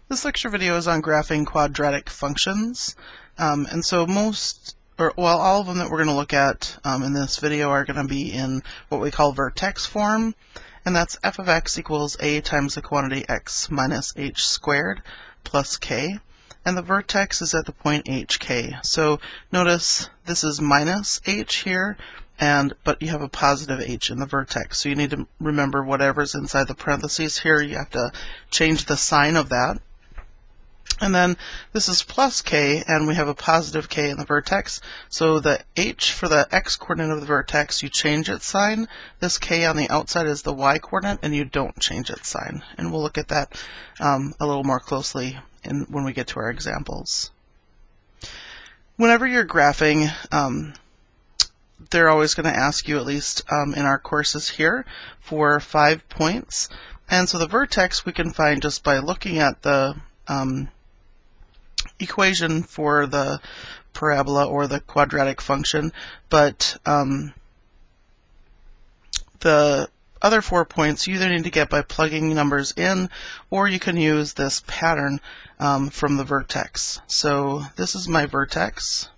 This lecture video is on graphing quadratic functions, and so all of them that we're going to look at in this video are going to be in what we call vertex form, and that's f of x equals a times the quantity x minus h squared plus k, and the vertex is at the point hk. So notice this is minus h here, but you have a positive h in the vertex, so you need to remember whatever's inside the parentheses here, you have to change the sign of that. And then this is plus k, and we have a positive k in the vertex. So the h for the x-coordinate of the vertex, you change its sign. This k on the outside is the y-coordinate, and you don't change its sign. And we'll look at that a little more closely when we get to our examples. Whenever you're graphing, they're always going to ask you, at least in our courses here, for 5 points. And so the vertex we can find just by looking at the equation for the parabola or the quadratic function, but the other 4 points you either need to get by plugging numbers in, or you can use this pattern from the vertex. So this is my vertex,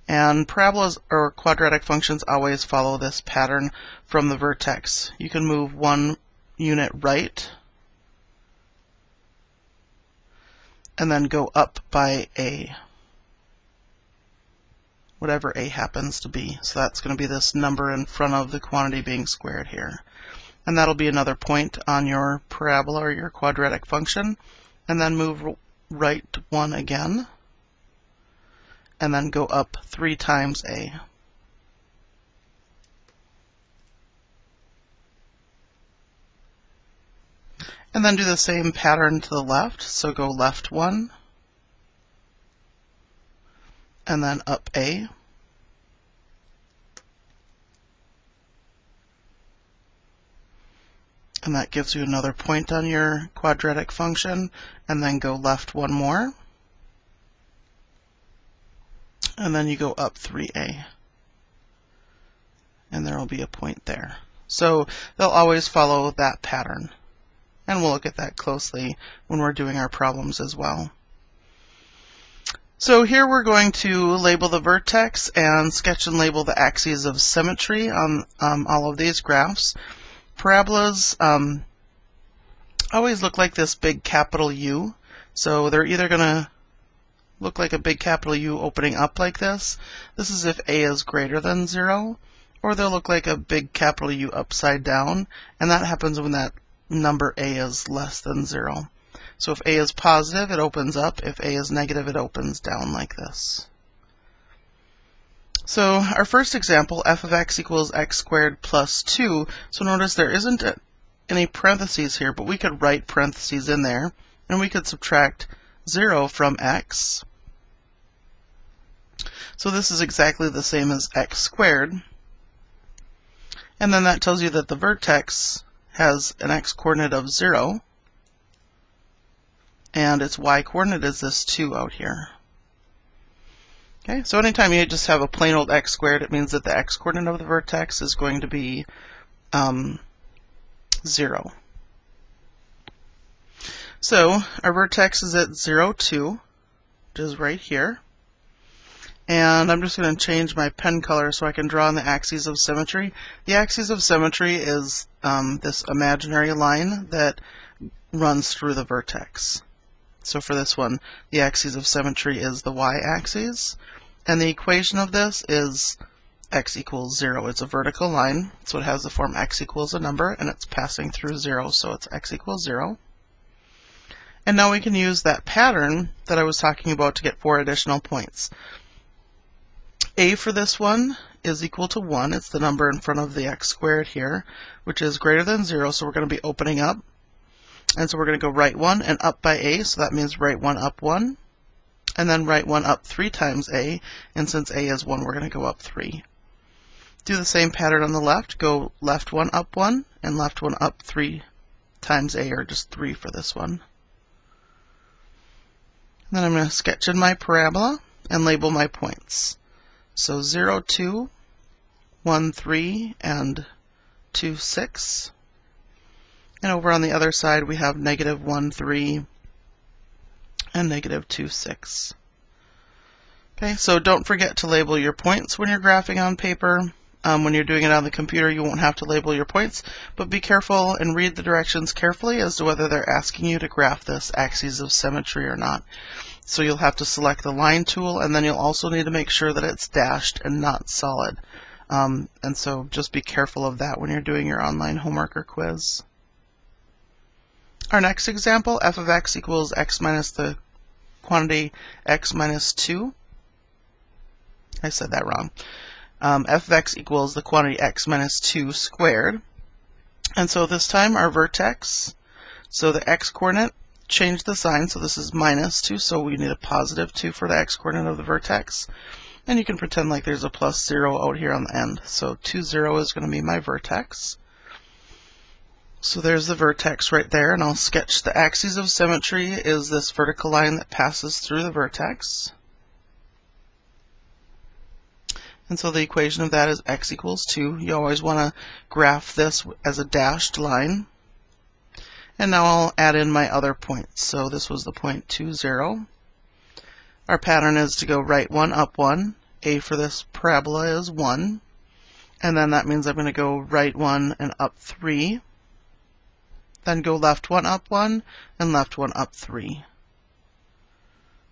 and parabolas or quadratic functions always follow this pattern from the vertex. You can move 1 unit right and then go up by a, whatever a happens to be. So that's going to be this number in front of the quantity being squared here. And that'll be another point on your parabola or your quadratic function. And then move right 1 again, and then go up 3 times a. And then do the same pattern to the left, so go left 1, and then up a, and that gives you another point on your quadratic function, and then go left 1 more, and then you go up 3a, and there will be a point there. So they'll always follow that pattern. And we'll look at that closely when we're doing our problems as well. So here we're going to label the vertex and sketch and label the axes of symmetry on all of these graphs. Parabolas always look like this big capital U. So they're either going to look like a big capital U opening up like this. This is if a is greater than 0. Or they'll look like a big capital U upside down. And that happens when that number a is less than 0. So if a is positive, it opens up. If a is negative, it opens down like this. So our first example, f of x equals x squared plus 2. So notice there isn't any parentheses here, but we could write parentheses in there, and we could subtract 0 from x. So this is exactly the same as x squared. And then that tells you that the vertex has an x-coordinate of 0, and its y-coordinate is this 2 out here. Okay, so anytime you just have a plain old x squared, it means that the x-coordinate of the vertex is going to be 0. So our vertex is at 0, 2, which is right here. And I'm just going to change my pen color so I can draw on the axes of symmetry. The axes of symmetry is this imaginary line that runs through the vertex. So for this one, the axes of symmetry is the y-axis. And the equation of this is x equals 0. It's a vertical line, so it has the form x equals a number, and it's passing through 0, so it's x equals 0. And now we can use that pattern that I was talking about to get 4 additional points. A for this one is equal to 1. It's the number in front of the x squared here, which is greater than 0, so we're going to be opening up. And so we're going to go right 1 and up by a, so that means right 1 up 1. And then right 1 up 3 times a, and since a is 1, we're going to go up 3. Do the same pattern on the left. Go left 1 up 1, and left 1 up 3 times a, or just 3 for this one. And then I'm going to sketch in my parabola and label my points. So 0, 2, 1, 3, and 2, 6. And over on the other side, we have negative 1, 3, and negative 2, 6. Okay, so don't forget to label your points when you're graphing on paper. When you're doing it on the computer, you won't have to label your points, but be careful and read the directions carefully as to whether they're asking you to graph this axis of symmetry or not. So you'll have to select the line tool, and then you'll also need to make sure that it's dashed and not solid. And so just be careful of that when you're doing your online homework or quiz. Our next example, f of x equals x minus the quantity x minus 2. I said that wrong. F of x equals the quantity x minus 2 squared. And so this time our vertex, so the x-coordinate, change the sign, so this is minus 2, so we need a positive 2 for the x-coordinate of the vertex. And you can pretend like there's a plus 0 out here on the end. So 2, 0 is going to be my vertex. So there's the vertex right there, and I'll sketch the axis of symmetry is this vertical line that passes through the vertex. And so the equation of that is x equals 2. You always want to graph this as a dashed line. And now I'll add in my other points. So this was the point 2, 0. Our pattern is to go right 1, up 1. A for this parabola is 1. And then that means I'm going to go right 1 and up 3. Then go left 1, up 1, and left 1, up 3.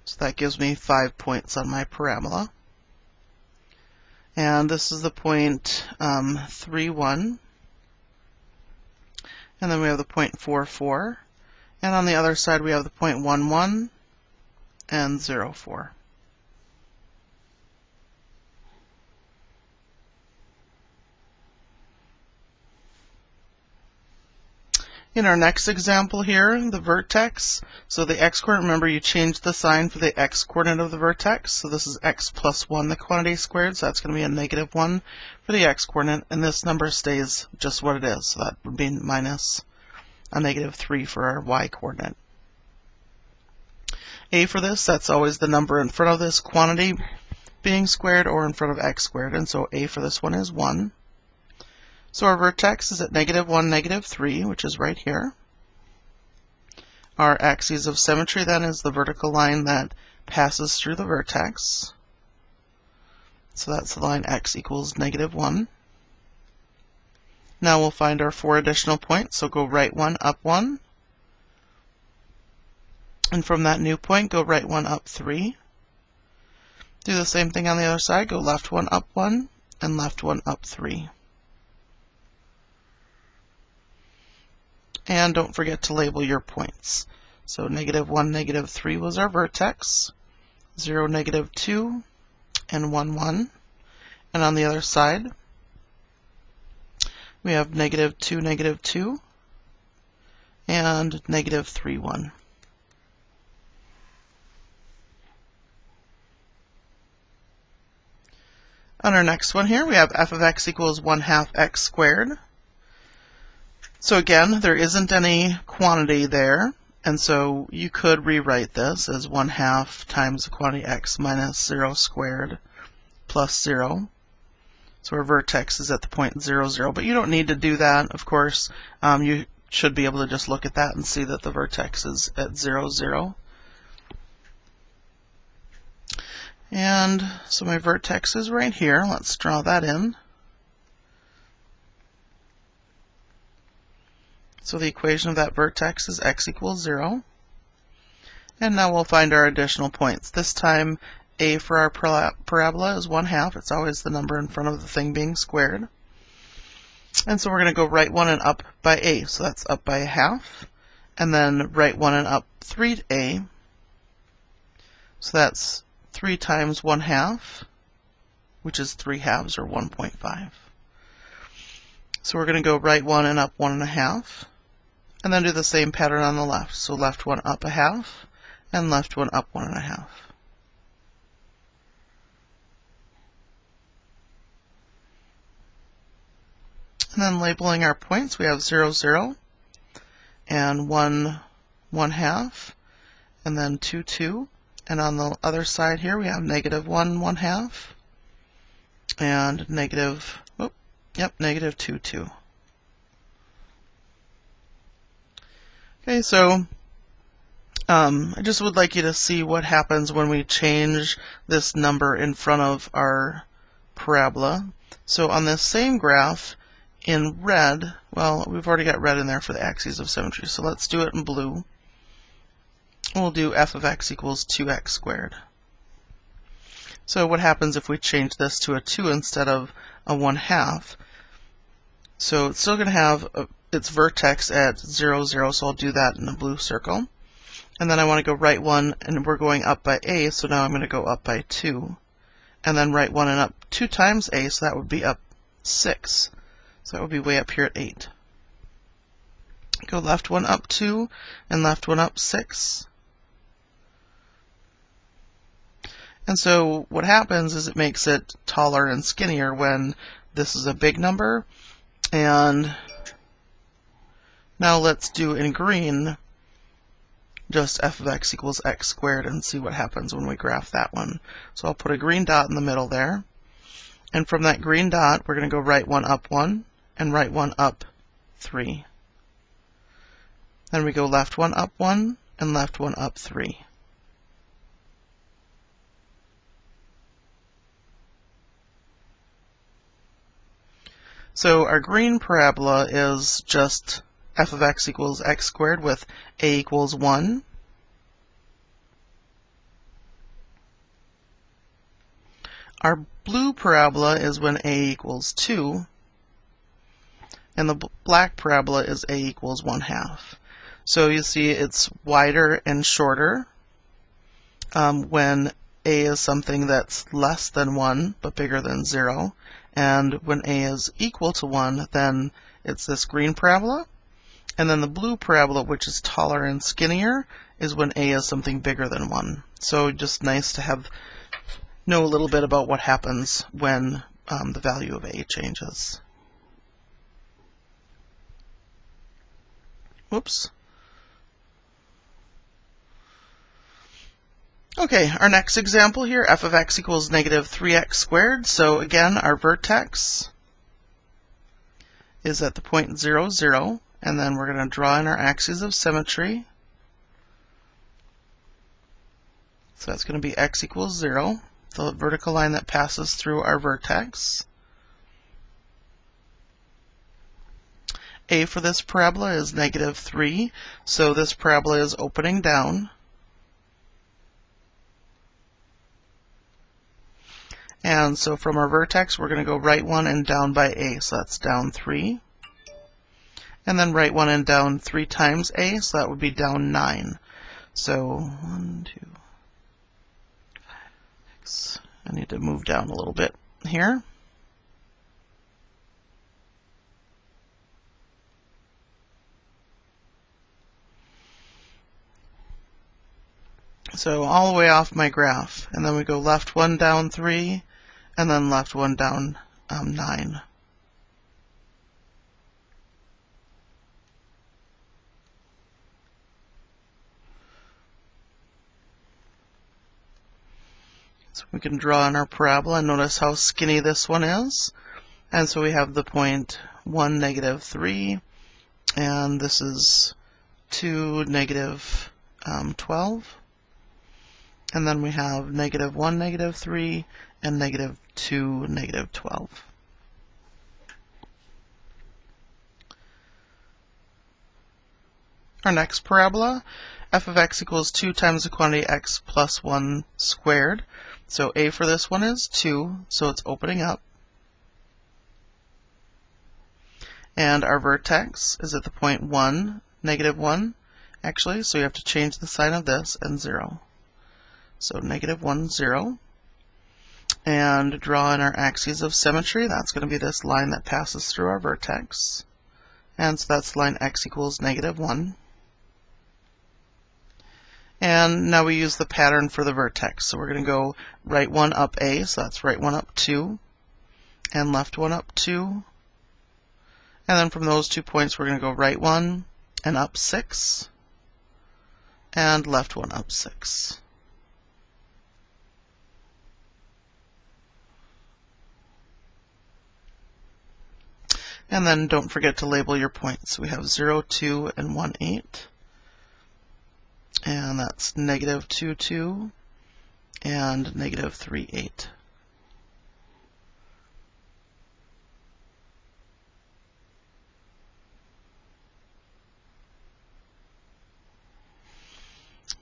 So that gives me 5 points on my parabola. And this is the point 3, 1. And then we have the point 4, 4. And on the other side we have the point 1, 1 and 0, 4. In our next example here, the vertex, so the x-coordinate, remember you changed the sign for the x-coordinate of the vertex, so this is x plus 1, the quantity squared, so that's going to be a negative 1 for the x-coordinate, and this number stays just what it is, so that would be minus a negative 3 for our y-coordinate. A for this, that's always the number in front of this quantity being squared or in front of x squared, and so A for this one is 1. So our vertex is at negative 1, negative 3, which is right here. Our axis of symmetry then is the vertical line that passes through the vertex. So that's the line x equals negative 1. Now we'll find our 4 additional points, so go right 1, up 1. And from that new point, go right 1, up 3. Do the same thing on the other side, go left 1, up 1, and left 1, up 3. And don't forget to label your points. So negative 1, negative 3 was our vertex, 0, negative 2, and 1, 1. And on the other side, we have negative 2, negative 2, and negative 3, 1. On our next one here, we have f of x equals 1/2 x squared. So again, there isn't any quantity there, and so you could rewrite this as 1/2 times the quantity x minus 0 squared plus 0. So our vertex is at the point 0, 0, but you don't need to do that, of course. You should be able to just look at that and see that the vertex is at 0, 0. And so my vertex is right here. Let's draw that in. So the equation of that vertex is x equals 0. And now we'll find our additional points. This time, a for our parabola is 1/2. It's always the number in front of the thing being squared. And so we're going to go right 1 and up by a. So that's up by 1/2. And then right 1 and up 3a. So that's 3 times 1/2, which is 3 halves, or 1.5. So we're going to go right 1 and up 1 1/2. And then do the same pattern on the left. So left 1 up 1/2, and left 1 up 1 1/2. And then labeling our points, we have 0, 0, and 1, 1/2, and then 2, 2. And on the other side here, we have negative 1, 1/2, and negative 2, 2. Okay, so I just would like you to see what happens when we change this number in front of our parabola. So on this same graph, in red, well, we've already got red in there for the axes of symmetry, so let's do it in blue. We'll do f of x equals 2x squared. So what happens if we change this to a 2 instead of a 1/2? So it's still going to have its vertex at 0, 0, so I'll do that in a blue circle. And then I want to go right 1, and we're going up by a, so now I'm going to go up by 2. And then right 1 and up 2 times a, so that would be up 6. So that would be way up here at 8. Go left 1 up 2, and left 1 up 6. And so what happens is it makes it taller and skinnier when this is a big number. And now let's do in green just f of x equals x squared and see what happens when we graph that one. So I'll put a green dot in the middle there. And from that green dot, we're going to go right 1 up 1 and right 1 up 3. Then we go left 1 up 1 and left 1 up 3. So our green parabola is just f of x equals x squared with a equals 1. Our blue parabola is when a equals 2. And the black parabola is a equals 1/2. So you see it's wider and shorter when a is something that's less than 1 but bigger than 0. And when a is equal to 1, then it's this green parabola. And then the blue parabola, which is taller and skinnier, is when a is something bigger than 1. So just nice to know a little bit about what happens when the value of a changes. Whoops. Okay, our next example here, f of x equals negative 3x squared. So again, our vertex is at the point 0, 0, and then we're going to draw in our axes of symmetry. So that's going to be x equals 0, the vertical line that passes through our vertex. A for this parabola is negative 3, so this parabola is opening down. And so from our vertex, we're going to go right 1 and down by a, so that's down 3. And then right 1 and down 3 times a, so that would be down 9. So 1, 2, 5, 6. I need to move down a little bit here. So all the way off my graph, and then we go left 1 down 3, and then left 1 down 9. So we can draw in our parabola and notice how skinny this one is. And so we have the point 1, negative 3, and this is 2, negative 12. And then we have negative 1, negative 3, and negative 2, negative 12. Our next parabola, f of x equals 2 times the quantity x plus 1 squared. So a for this one is 2, so it's opening up. And our vertex is at the point 1, negative 1, actually, so you have to change the sign of this and 0. So negative 1, 0. And draw in our axes of symmetry. That's going to be this line that passes through our vertex. And so that's line x equals negative 1. And now we use the pattern for the vertex. So we're going to go right 1 up a, so that's right 1 up 2, and left 1 up 2. And then from those 2 points, we're going to go right 1 and up 6, and left 1 up 6. And then don't forget to label your points. We have 0, 2, and 1, 8. and that's negative 2, 2, and negative 3, 8.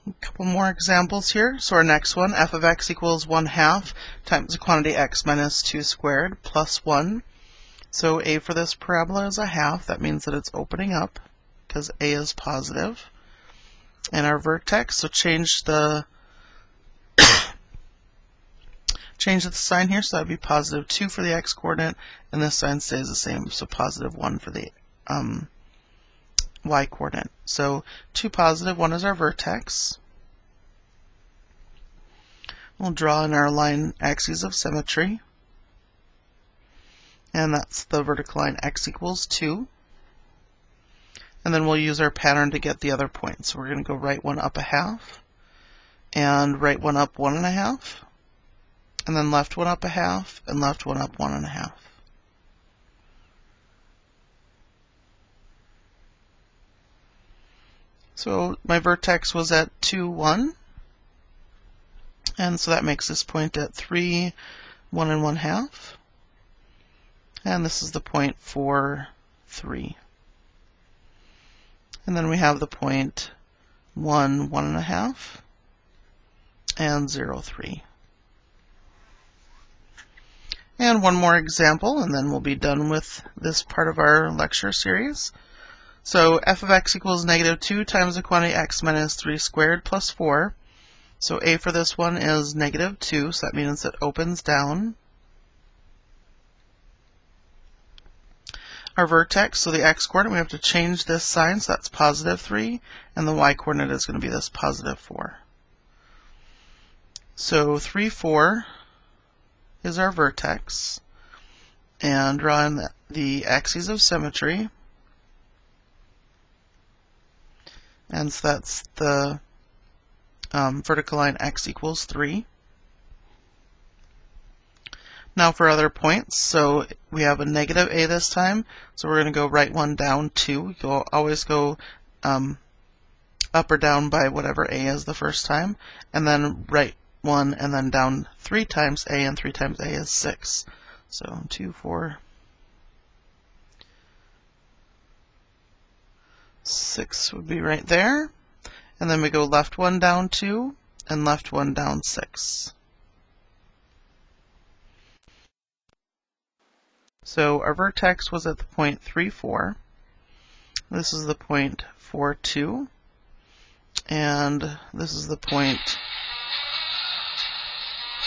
A couple more examples here. So our next one, f of x equals 1/2 times the quantity x minus 2 squared plus 1. So a for this parabola is a half. That means that it's opening up because a is positive. And our vertex, so change the sign here, so that would be positive 2 for the x-coordinate, and this sign stays the same, so positive 1 for the y-coordinate. So 2 positive, 1 is our vertex. We'll draw in our line axes of symmetry, and that's the vertical line x equals 2. And then we'll use our pattern to get the other point. So we're going to go right one up a half, and right one up 1.5, and then left one up a half, and left one up 1.5. So my vertex was at 2, 1, and so that makes this point at 3, 1 1/2, and this is the point for 3. And then we have the point 1, 1.5, and 0, 3. And one more example, and then we'll be done with this part of our lecture series. So f of x equals negative 2 times the quantity x minus 3 squared plus 4. So a for this one is negative 2, so that means it opens down. Our vertex, so the x-coordinate, we have to change this sign, so that's positive 3, and the y-coordinate is going to be this positive 4. So 3, 4 is our vertex, and draw in the axes of symmetry, and so that's the vertical line x equals 3. Now for other points, so we have a negative a this time, so we're going to go right one down 2. You'll always go up or down by whatever a is the first time, and then right 1 and then down 3 times a, and 3 times a is 6. So 2, 4, 6 would be right there. And then we go left 1 down 2 and left 1 down 6. So our vertex was at the point 3, 4. This is the point 4, 2. And this is the point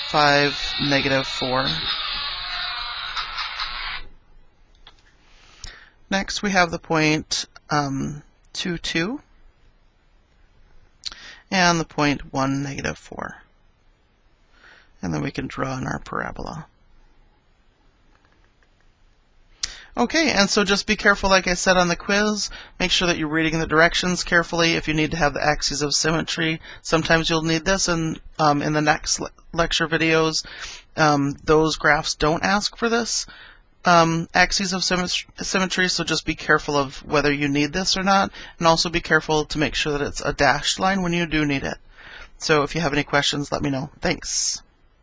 5, negative 4. Next we have the point 2, 2. And the point 1, negative 4. And then we can draw in our parabola. Okay, and so just be careful, like I said on the quiz. Make sure that you're reading the directions carefully. If you need to have the axes of symmetry, sometimes you'll need this, and in the next lecture videos, those graphs don't ask for this axes of symmetry, so just be careful of whether you need this or not, and also be careful to make sure that it's a dashed line when you do need it. So if you have any questions, let me know. Thanks.